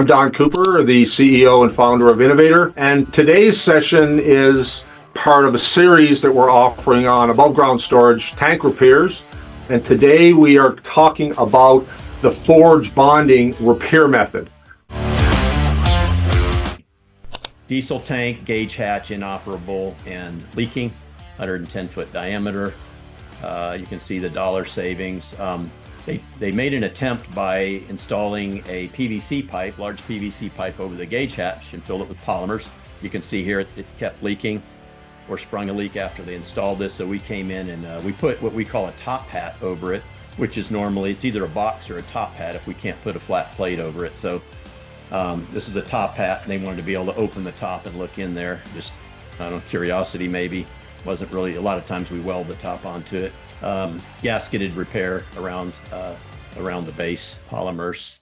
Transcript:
I'm Don Cooper, the CEO and founder of Innovator, and today's session is part of a series that we're offering on above ground storage tank repairs. And today we are talking about the forge bonding repair method. Diesel tank, gauge hatch inoperable and leaking, 110-foot diameter. You can see the dollar savings. They made an attempt by installing a PVC pipe, large PVC pipe over the gauge hatch and filled it with polymers. You can see here it kept leaking or sprung a leak after they installed this. So we came in and we put what we call a top hat over it, which is normally, it's either a box or a top hat if we can't put a flat plate over it. So this is a top hat, and they wanted to be able to open the top and look in there. Just, I don't know, curiosity maybe. Wasn't really, a lot of times we weld the top onto it. Gasketed repair around the base, polymers.